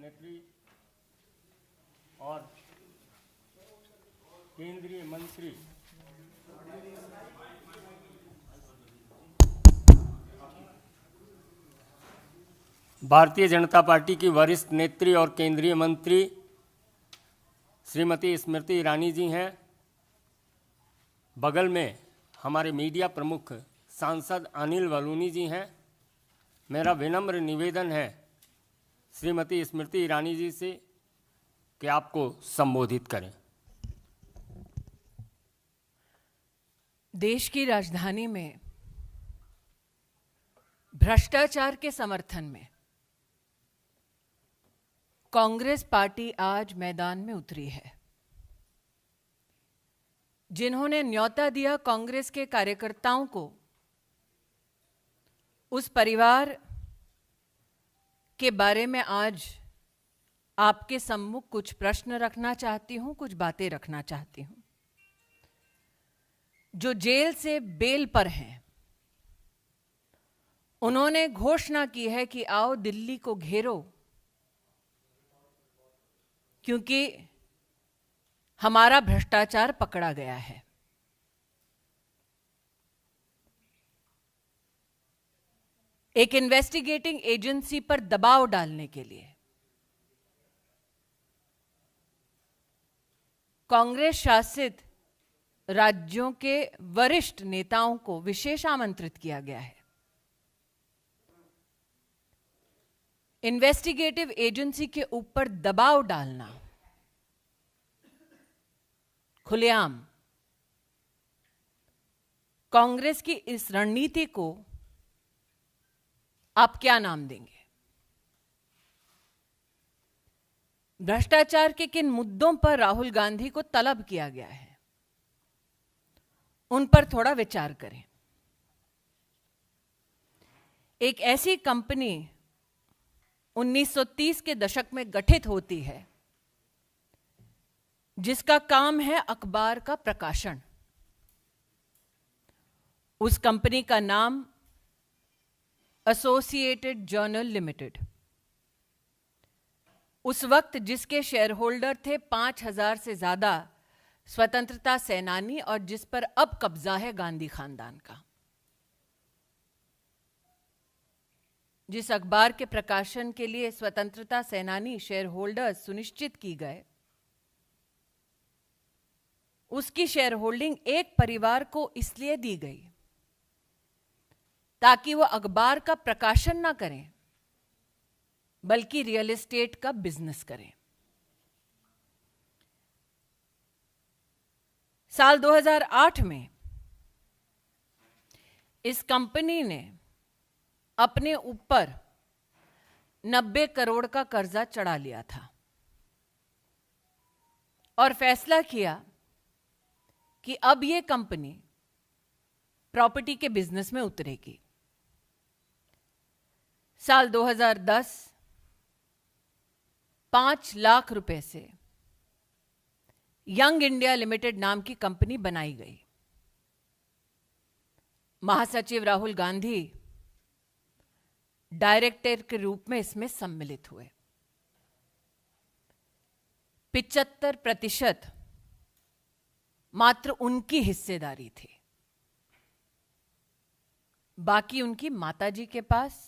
नेत्री और केंद्रीय मंत्री भारतीय जनता पार्टी की वरिष्ठ नेत्री और केंद्रीय मंत्री श्रीमती स्मृति ईरानी जी हैं। बगल में हमारे मीडिया प्रमुख सांसद अनिल बलूनी जी हैं। मेरा विनम्र निवेदन है श्रीमती स्मृति ईरानी जी से कि आपको संबोधित करें। देश की राजधानी में भ्रष्टाचार के समर्थन में कांग्रेस पार्टी आज मैदान में उतरी है। जिन्होंने न्योता दिया कांग्रेस के कार्यकर्ताओं को, उस परिवार के बारे में आज आपके सम्मुख कुछ प्रश्न रखना चाहती हूं, कुछ बातें रखना चाहती हूं। जो जेल से बेल पर हैं, उन्होंने घोषणा की है कि आओ दिल्ली को घेरो, क्योंकि हमारा भ्रष्टाचार पकड़ा गया है। एक इन्वेस्टिगेटिंग एजेंसी पर दबाव डालने के लिए कांग्रेस शासित राज्यों के वरिष्ठ नेताओं को विशेष आमंत्रित किया गया है। इन्वेस्टिगेटिव एजेंसी के ऊपर दबाव डालना खुलेआम कांग्रेस की इस रणनीति को आप क्या नाम देंगे? भ्रष्टाचार के किन मुद्दों पर राहुल गांधी को तलब किया गया है, उन पर थोड़ा विचार करें। एक ऐसी कंपनी 1930 के दशक में गठित होती है जिसका काम है अखबार का प्रकाशन। उस कंपनी का नाम एसोसिएटेड जर्नल लिमिटेड। उस वक्त जिसके शेयर होल्डर थे 5000 से ज्यादा स्वतंत्रता सेनानी, और जिस पर अब कब्जा है गांधी खानदान का। जिस अखबार के प्रकाशन के लिए स्वतंत्रता सेनानी शेयर होल्डर सुनिश्चित की गए, उसकी शेयर होल्डिंग एक परिवार को इसलिए दी गई ताकि वो अखबार का प्रकाशन ना करें, बल्कि रियल एस्टेट का बिजनेस करें। साल 2008 में इस कंपनी ने अपने ऊपर 90 करोड़ का कर्जा चढ़ा लिया था और फैसला किया कि अब यह कंपनी प्रॉपर्टी के बिजनेस में उतरेगी। साल 2010 5 लाख रुपए से यंग इंडिया लिमिटेड नाम की कंपनी बनाई गई। महासचिव राहुल गांधी डायरेक्टर के रूप में इसमें सम्मिलित हुए। 75% मात्र उनकी हिस्सेदारी थी, बाकी उनकी माताजी के पास,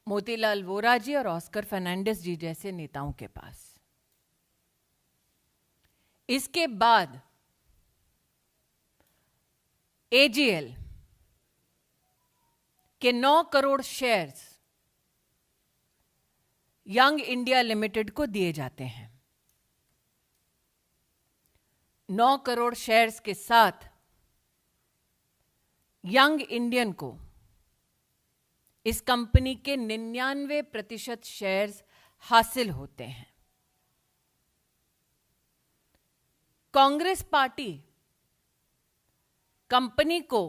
मोतीलाल वोरा जी और ऑस्कर फर्नांडिस जी जैसे नेताओं के पास। इसके बाद एजीएल के 9 crore shares young India limited को दिए जाते हैं। 9 करोड़ शेयर्स के साथ यंग इंडियन को इस कंपनी के 99% शेयर्स हासिल होते हैं। कांग्रेस पार्टी कंपनी को,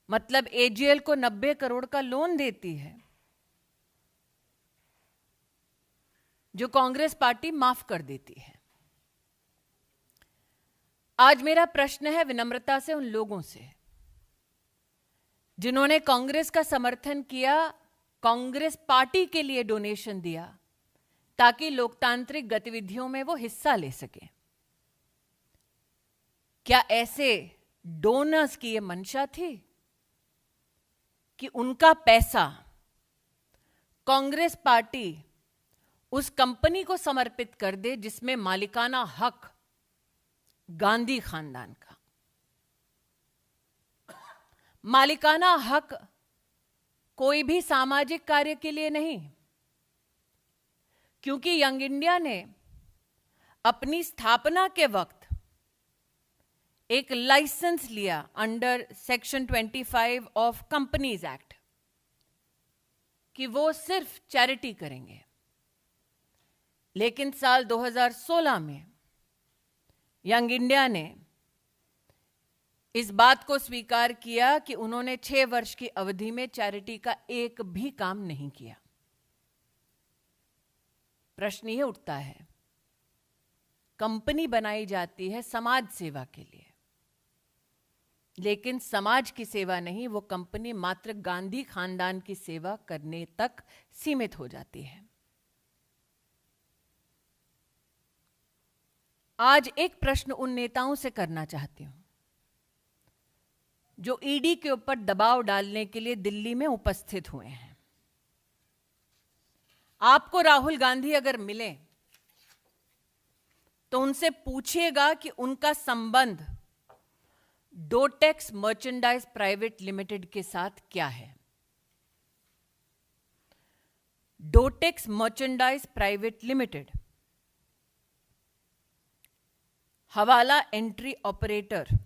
मतलब एजीएल को 90 करोड़ का लोन देती है, जो कांग्रेस पार्टी माफ कर देती है। आज मेरा प्रश्न है विनम्रता से उन लोगों से जिन्होंने कांग्रेस का समर्थन किया कांग्रेस पार्टी के लिए डोनेशन दिया ताकि लोकतांत्रिक गतिविधियों में वो हिस्सा ले सके। क्या ऐसे डोनर्स की ये मंशा थी कि उनका पैसा कांग्रेस पार्टी उस कंपनी को समर्पित कर दे जिसमें मालिकाना हक गांधी खानदान का? मालिकाना हक कोई भी सामाजिक कार्य के लिए नहीं, क्योंकि यंग इंडिया ने अपनी स्थापना के वक्त एक लाइसेंस लिया under section 25 of companies act कि वो सिर्फ चैरिटी करेंगे। लेकिन साल 2016 में यंग इंडिया ने इस बात को स्वीकार किया कि उन्होंने 6 वर्ष की अवधि में चैरिटी का एक भी काम नहीं किया। प्रश्न यह उठता है, कंपनी बनाई जाती है समाज सेवा के लिए, लेकिन समाज की सेवा नहीं, वो कंपनी मात्र गांधी खानदान की सेवा करने तक सीमित हो जाती है। आज एक प्रश्न उन नेताओं से करना चाहती हूं जो ईडी के ऊपर दबाव डालने के लिए दिल्ली में उपस्थित हुए हैं। आपको राहुल गांधी अगर मिले तो उनसे पूछिएगा कि उनका संबंध डोटेक्स मर्चेंडाइज प्राइवेट लिमिटेड के साथ क्या है। डोटेक्स मर्चेंडाइज प्राइवेट लिमिटेड हवाला एंट्री ऑपरेटर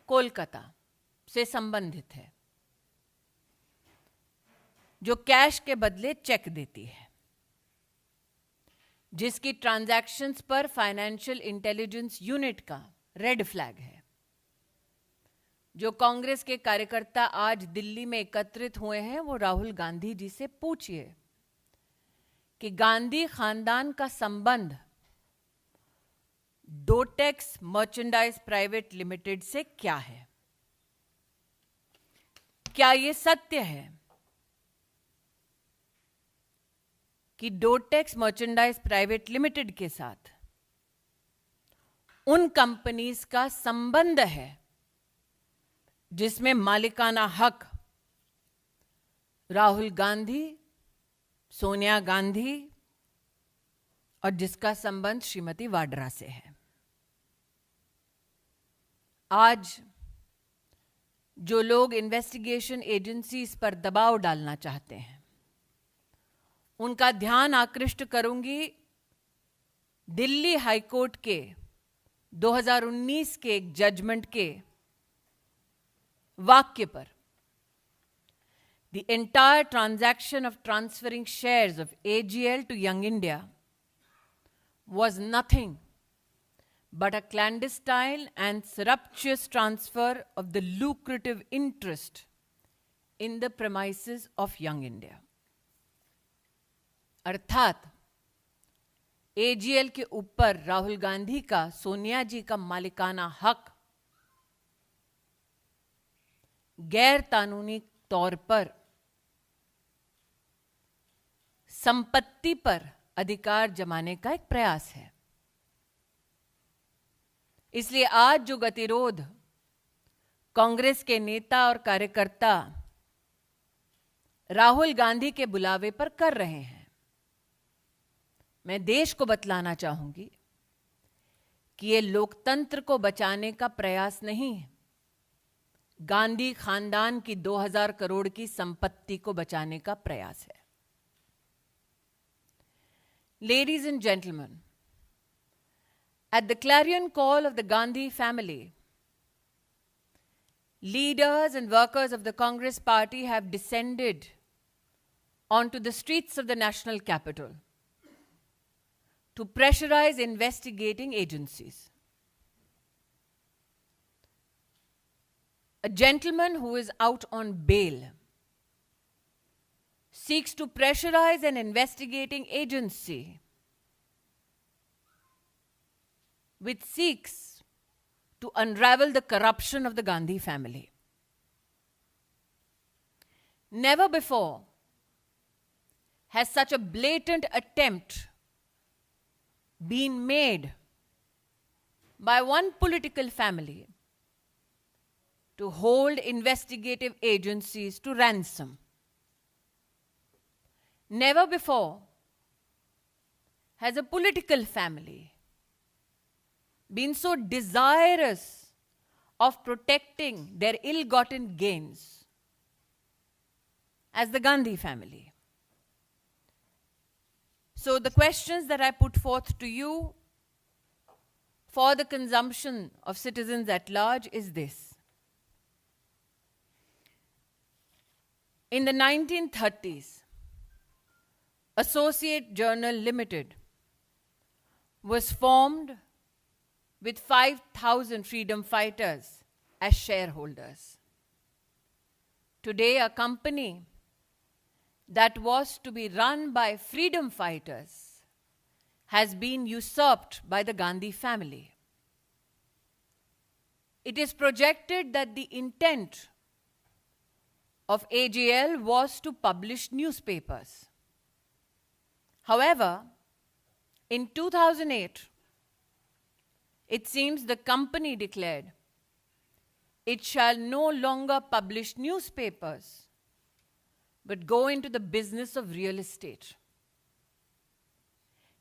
कोलकाता से संबंधित है, जो कैश के बदले चेक देती है, जिसकी ट्रांजैक्शंस पर फाइनेंशियल इंटेलिजेंस यूनिट का रेड फ्लैग है। जो कांग्रेस के कार्यकर्ता आज दिल्ली में एकत्रित हुए हैं, वो राहुल गांधी जी से पूछिए कि गांधी खानदान का संबंध डोटेक्स मर्चेंडाइज प्राइवेट लिमिटेड से क्या है। क्या यह सत्य है कि डोटेक्स मर्चेंडाइज प्राइवेट लिमिटेड के साथ उन कंपनीज का संबंध है जिसमें मालिकाना हक राहुल गांधी, सोनिया गांधी और जिसका संबंध श्रीमती वाड्रा से है? आज जो लोग इन्वेस्टिगेशन एजेंसीज पर दबाव डालना चाहते हैं, उनका ध्यान आकृष्ट करूंगी दिल्ली हाईकोर्ट के 2019 के एक जजमेंट के वाक्य पर। The entire transaction of transferring shares of AGL to Young India was nothing but a clandestine and surreptitious transfer of the lucrative interest in the premises of Young India. अर्थात AGL के ऊपर राहुल गांधी का, सोनिया जी का मालिकाना हक गैर कानूनी तौर पर संपत्ति पर अधिकार जमाने का एक प्रयास है। इसलिए आज जो गतिरोध कांग्रेस के नेता और कार्यकर्ता राहुल गांधी के बुलावे पर कर रहे हैं, मैं देश को बतलाना चाहूंगी कि यह लोकतंत्र को बचाने का प्रयास नहीं है, गांधी खानदान की 2000 करोड़ की संपत्ति को बचाने का प्रयास है। Ladies and gentlemen, at the clarion call of the Gandhi family, leaders and workers of the Congress party have descended onto the streets of the national capital to pressurize investigating agencies. A gentleman who is out on bail seeks to pressurize an investigating agency which seeks to unravel the corruption of the Gandhi family. never before has such a blatant attempt been made by one political family to hold investigative agencies to ransom. Never before has a political family been so desirous of protecting their ill-gotten gains as the Gandhi family. So the questions that I put forth to you for the consumption of citizens at large is this. In the 1930s, Associate Journal Limited was formed with 5,000 freedom fighters as shareholders. Today, a company that was to be run by freedom fighters has been usurped by the Gandhi family. It is projected that the intent of AJL was to publish newspapers. However, in 2008, it seems the company declared it shall no longer publish newspapers, but go into the business of real estate.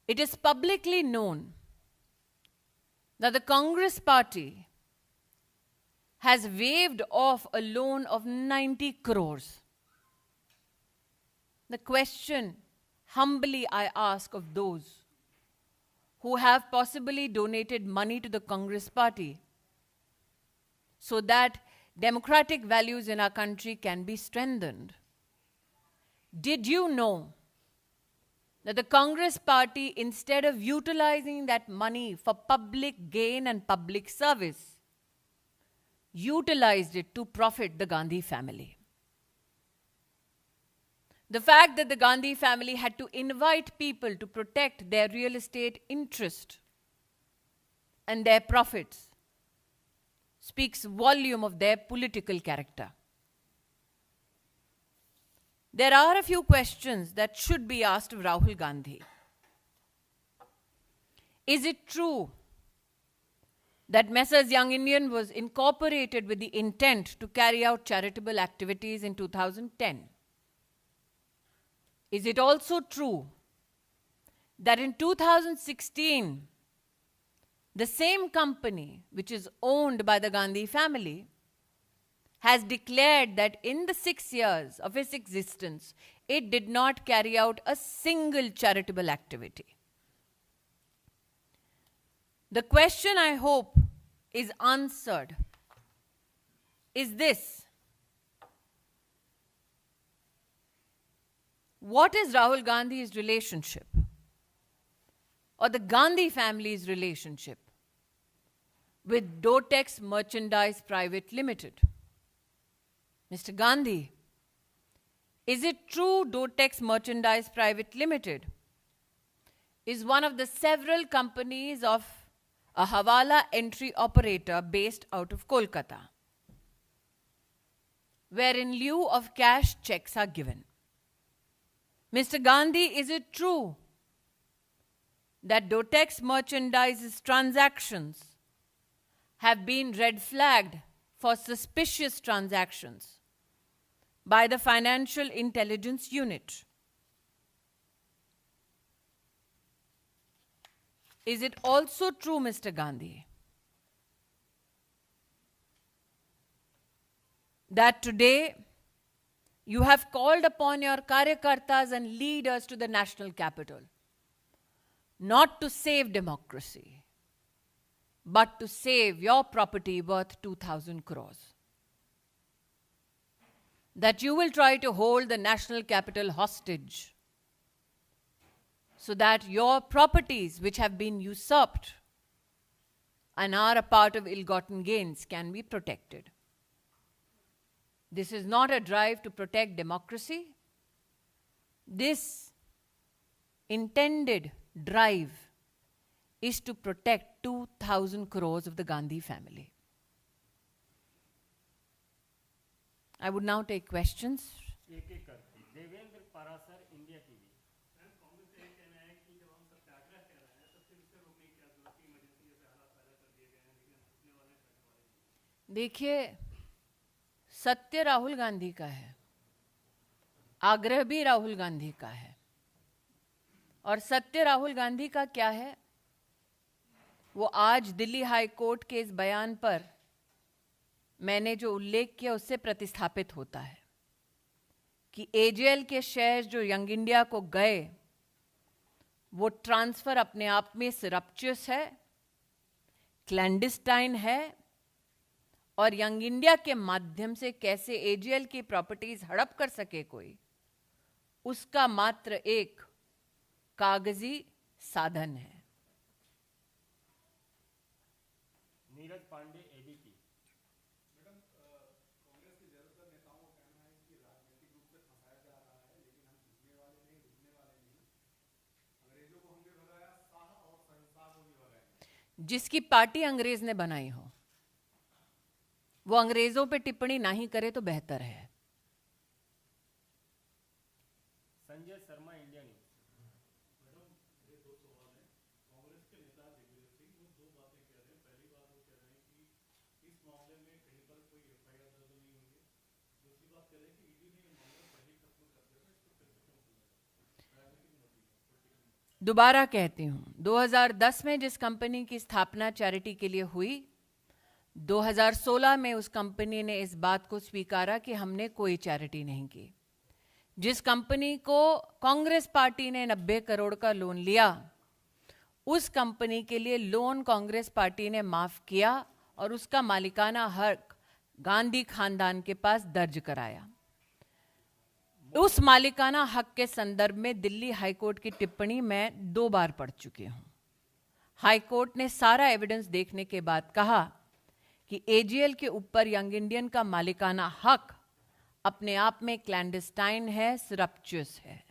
It is publicly known that the Congress party has waived off a loan of 90 crores. The question humbly I ask of those who have possibly donated money to the Congress party so that democratic values in our country can be strengthened. Did you know that the Congress party, instead of utilizing that money for public gain and public service, utilized it to profit the Gandhi family? The fact that the Gandhi family had to invite people to protect their real estate interest and their profits speaks volume of their political character. There are a few questions that should be asked of Rahul Gandhi. Is it true that Messrs. Young Indian was incorporated with the intent to carry out charitable activities in 2010? Is it also true that in 2016, the same company, which is owned by the Gandhi family, has declared that in the 6 years of its existence, it did not carry out a single charitable activity? The question I hope is answered is this: what is Rahul Gandhi's relationship, or the Gandhi family's relationship, with Dotex Merchandise Private Limited? Mr. Gandhi, is it true Dotex Merchandise Private Limited is one of the several companies of a Hawala entry operator based out of Kolkata, where in lieu of cash, checks are given? Mr. Gandhi, is it true that Dotex Merchandise's transactions have been red flagged for suspicious transactions by the Financial Intelligence Unit? Is it also true, Mr. Gandhi, that today you have called upon your karyakartas and leaders to the national capital, not to save democracy, but to save your property worth 2,000 crores? That you will try to hold the national capital hostage so that your properties, which have been usurped and are a part of ill-gotten gains, can be protected? This is not a drive to protect democracy. This intended drive is to protect 2,000 crores of the Gandhi family. I would now take questions. एक एक करके। Devendra Parashar, India TV. Congress का ये कहना है कि जब हम सत्याग्रह कर रहे हैं तो फिर उसे रोकने की क्या जरूरत है, इमरजेंसी जैसे हालात पैदा कर दिए गए हैं, लेकिन हम रुकने वाले हैं, बैठने वाले नहीं। देखिए, सत्य राहुल गांधी का है, आग्रह भी राहुल गांधी का है। और सत्य राहुल गांधी का क्या है, वो आज दिल्ली हाई कोर्ट के इस बयान पर मैंने जो उल्लेख किया उससे प्रतिस्थापित होता है कि एजेएल के शेयर जो यंग इंडिया को गए, वो ट्रांसफर अपने आप में सरप्चुअस है, क्लैंडिस्टाइन है, और यंग इंडिया के माध्यम से कैसे एजेएल की प्रॉपर्टीज हड़प कर सके कोई, उसका मात्र एक कागजी साधन है। नीरज पांडे, एबीपी। मैडम, कांग्रेस के ज्यादातर नेताओं का कहना है कि राजनीतिक रूप से फंसाया जा रहा है, लेकिन हम झुकने वाले नहीं, रुकने वाले नहीं। अंग्रेजों को हमने भगाया, शाह और शहंशाह को भी भगाएंगे। जिसकी पार्टी अंग्रेज ने बनाई हो वो अंग्रेजों पे टिप्पणी नहीं करे तो बेहतर है। Sanjay Sharma, India news. Madam, ये दो सवाल हैं। कांग्रेस के नेता दिग्विजय सिंह वो दो बातें कह रहे हैं। पहली बात वो कह रहे हैं कि इस मामले में कहीं पर कोई एफआईआर दर्ज नहीं हुई है। दूसरी बात कह रहे हैं कि ईडी ने ये मामला पहले खत्म कर देगा, इसको फिर से क्यों खुलाया। राजनीतिक मोटिव है, पॉलिटिकल मोटिव। दोबारा कहती हूं, 2010 में जिस कंपनी की स्थापना चैरिटी के लिए हुई, 2016 में उस कंपनी ने इस बात को स्वीकारा कि हमने कोई चैरिटी नहीं की। जिस कंपनी को कांग्रेस पार्टी ने 90 करोड़ का लोन लिया, उस कंपनी के लिए लोन कांग्रेस पार्टी ने माफ किया और उसका मालिकाना हक गांधी खानदान के पास दर्ज कराया। उस मालिकाना हक के संदर्भ में दिल्ली हाईकोर्ट की टिप्पणी मैं 2 बार पढ़ चुकी हूं। हाईकोर्ट ने सारा एविडेंस देखने के बाद कहा कि एजीएल के ऊपर यंग इंडियन का मालिकाना हक अपने आप में क्लैंडस्टाइन है, सरप्चुअस है।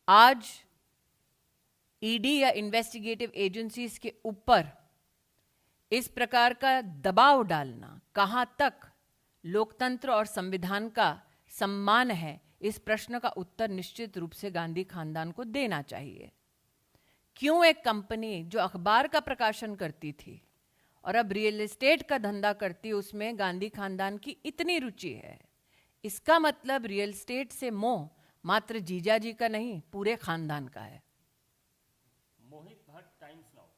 आज ईडी या इन्वेस्टिगेटिव एजेंसीज के ऊपर इस प्रकार का दबाव डालना कहां तक लोकतंत्र और संविधान का सम्मान है, इस प्रश्न का उत्तर निश्चित रूप से गांधी खानदान को देना चाहिए। क्यों एक कंपनी जो अखबार का प्रकाशन करती थी और अब रियल एस्टेट का धंधा करती है, उसमें गांधी खानदान की इतनी रुचि है? इसका मतलब रियल एस्टेट से मोह मात्र जीजा जी का नहीं, पूरे खानदान का है। Mohit Bhatt, Times Now.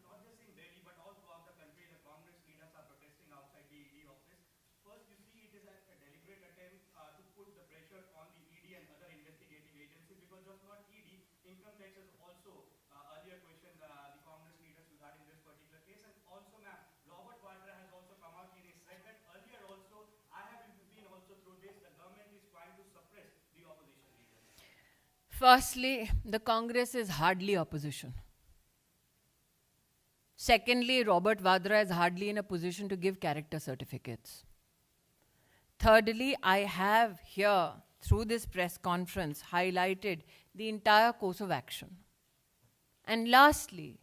Not just in Delhi, but all throughout the country, the Congress leaders are protesting outside the ED office. First, you see, it is a deliberate attempt to put the pressure on the ED and other investigative agencies, because just not ED, income tax has also earlier questioned the Congress leaders regarding this particular case. And also, ma'am, Robert Vadra has also come out and he said that earlier also, I have been also through this, the government is trying to suppress the opposition leaders. Firstly, the Congress is hardly opposition. Secondly, Robert Vadra is hardly in a position to give character certificates. Thirdly, I have here, through this press conference, highlighted the entire course of action. And lastly,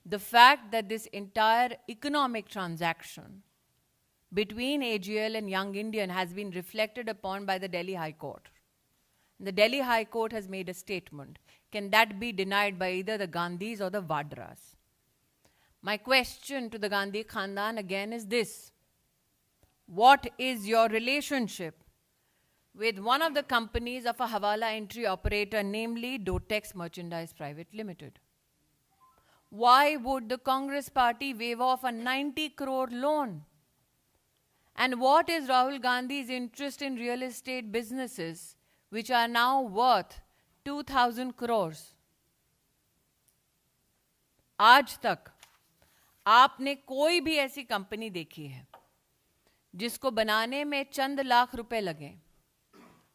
the fact that this entire economic transaction between AGL and Young Indian has been reflected upon by the Delhi High Court. The Delhi High Court has made a statement. Can that be denied by either the Gandhis or the Vadras? My question to the Gandhi Khandan again is this: what is your relationship with one of the companies of a Hawala entry operator, namely Dotex Merchandise Private Limited? Why would the Congress party waive off a 90 crore loan? And what is Rahul Gandhi's interest in real estate businesses, which are now worth 2,000 crores? आज तक आपने कोई भी ऐसी company देखी है जिसको बनाने में चंद लाख रुपए लगे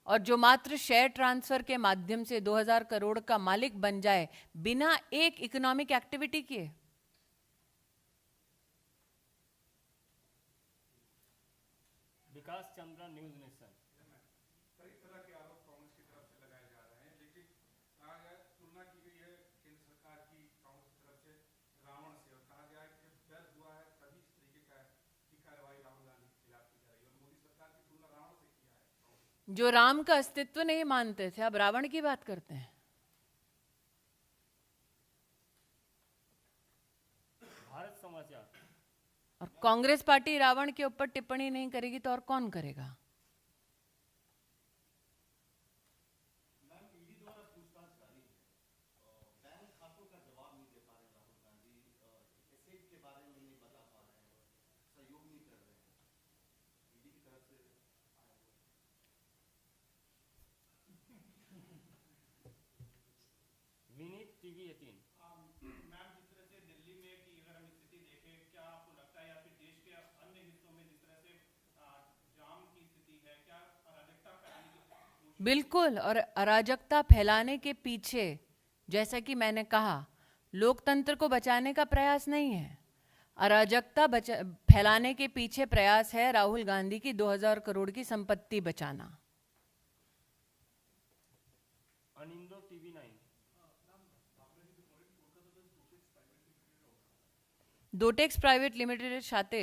और जो मात्र शेयर ट्रांसफर के माध्यम से 2000 करोड़ का मालिक बन जाए बिना एक इकोनॉमिक एक्टिविटी किए? विकास चंद्रा, न्यूज नेशन। कई तरह के आरोप कांग्रेस की तरफ से लगाए जा रहे हैं, लेकिन तुलना की गई है केंद्र सरकार की कांग्रेस की तरफ से रावण से, और कहा गया है कि जब डर हुआ है तभी इस तरीके की कार्रवाई राहुल गांधी के खिलाफ की जा रही है, और मोदी सरकार की तुलना रावण से किया है। जो राम का अस्तित्व नहीं मानते थे अब रावण की बात करते हैं। भारत समाचार। और कांग्रेस पार्टी रावण के ऊपर टिप्पणी नहीं करेगी तो और कौन करेगा? विनीत टीवी 18। मैम, जिस तरह से दिल्ली में की अगर हम स्थिति देखें, क्या आपको लगता है या फिर देश के अन्य हिस्सों में जिस तरह से जाम की स्थिति है, क्या अराजकता फैलाने की कोशिश? बिल्कुल, और अराजकता फैलाने के पीछे, जैसा कि मैंने कहा, लोकतंत्र को बचाने का प्रयास नहीं है। अराजकता फैलाने के पीछे प्रयास है राहुल गांधी की 2000 करोड़ की संपत्ति बचाना। अनिंदो टीवी 9। ডোটেক্স প্রাইভেট লিমিটেডের সাথে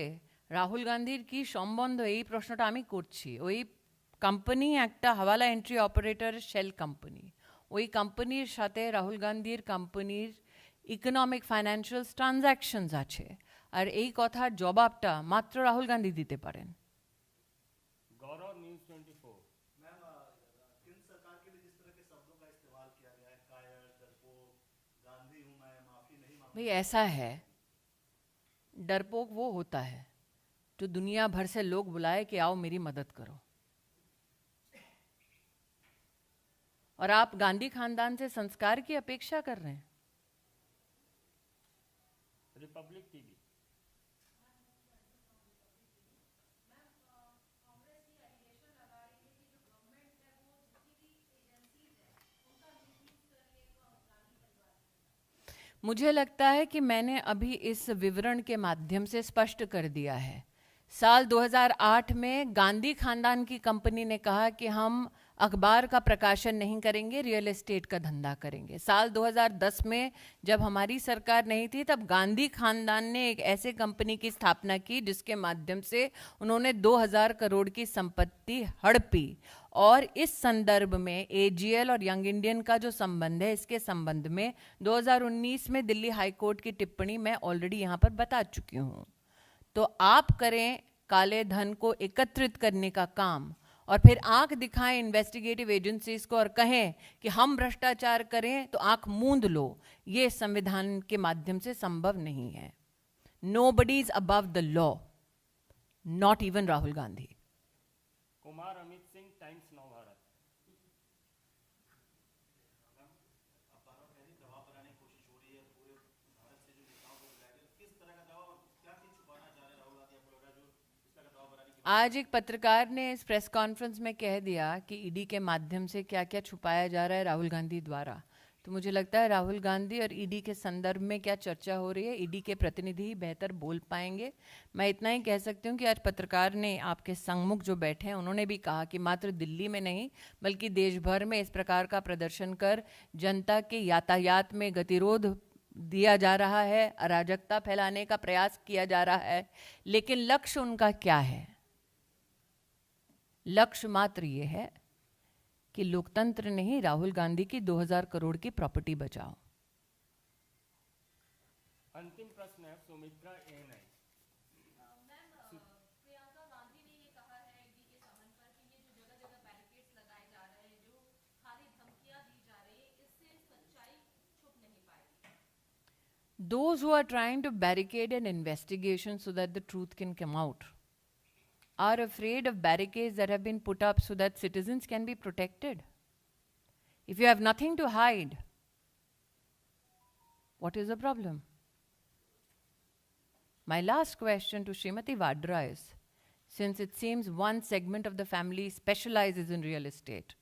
রাহুল গান্ধীর কি সম্বন্ধ, এই প্রশ্নটা আমি করছি। ওই কোম্পানি একটা হাওয়ালা এন্ট্রি অপারেটর শেল কোম্পানি, ওই কোম্পানির সাথে রাহুল গান্ধীর কোম্পানির ইকোনমিক ফাইন্যান্সিয়াল ট্রানজ্যাকশনস আছে, আর এই কথার জবাবটা মাত্র রাহুল গান্ধী দিতে পারেন। गौरव न्यूज 24। मैम, केंद्र सरकार के लिए जिस तरह के शब्दों का इस्तेमाल किया गया है, कायर, डरपोक, गांधी हूं मैं, माफी नहीं मांगूंगा। भाई ऐसा है, डरपोक वो होता है जो दुनिया भर से लोग बुलाए कि आओ मेरी मदद करो, और आप गांधी खानदान से संस्कार की अपेक्षा कर रहे हैं। Republic TV. मुझे लगता है कि मैंने अभी इस विवरण के माध्यम से स्पष्ट कर दिया है। साल 2008 में गांधी खानदान की कंपनी ने कहा कि हम अखबार का प्रकाशन नहीं करेंगे, रियल एस्टेट का धंधा करेंगे। साल 2010 में जब हमारी सरकार नहीं थी, तब गांधी खानदान ने एक ऐसे कंपनी की स्थापना की जिसके माध्यम से उन्होंने 2000 करोड़ की संपत्ति हड़पी। और इस संदर्भ में एजीएल और यंग इंडियन का जो संबंध है, इसके संबंध में 2019 में दिल्ली हाई कोर्ट की टिप्पणी मैं ऑलरेडी यहाँ पर बता चुकी हूँ। तो आप करें काले धन को एकत्रित करने का काम और फिर आंख दिखाएं इन्वेस्टिगेटिव एजेंसीज को और कहें कि हम भ्रष्टाचार करें, तो आंख मूंद लो। ये संविधान के माध्यम से संभव नहीं है। Nobody is above the law, not even Rahul Gandhi. Kumar Amit Singh, times नव भारत। आज एक पत्रकार ने इस प्रेस कॉन्फ्रेंस में कह दिया कि ईडी के माध्यम से क्या क्या छुपाया जा रहा है राहुल गांधी द्वारा। तो मुझे लगता है राहुल गांधी और ईडी के संदर्भ में क्या चर्चा हो रही है, ईडी के प्रतिनिधि ही बेहतर बोल पाएंगे। मैं इतना ही कह सकती हूँ कि आज पत्रकार ने आपके संगमुख जो बैठे हैं, उन्होंने भी कहा कि मात्र दिल्ली में नहीं बल्कि देश भर में इस प्रकार का प्रदर्शन कर जनता के यातायात में गतिरोध दिया जा रहा है, अराजकता फैलाने का प्रयास किया जा रहा है। लेकिन लक्ष्य उनका क्या है? लक्ष्य मात्र ये है कि लोकतंत्र नहीं, राहुल गांधी की 2000 करोड़ की प्रॉपर्टी बचाओ। अंतिम प्रश्न है सुमित्रा ANI। प्रियंका गांधी ने ये कहा है ईडी के समन पर कि ये जो जगह जगह बैरिकेड्स लगाए जा रहे हैं, जो खाली धमकियां दी जा रही है, इससे सच्चाई छुप नहीं पाएगी। Those who are trying to barricade an investigation so that the truth can come out are afraid of barricades that have been put up so that citizens can be protected. If you have nothing to hide, what is the problem? My last question to Srimati Vadra is, since it seems one segment of the family specializes in real estate,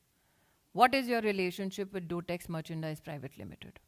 what is your relationship with Dotex Merchandise Private Limited?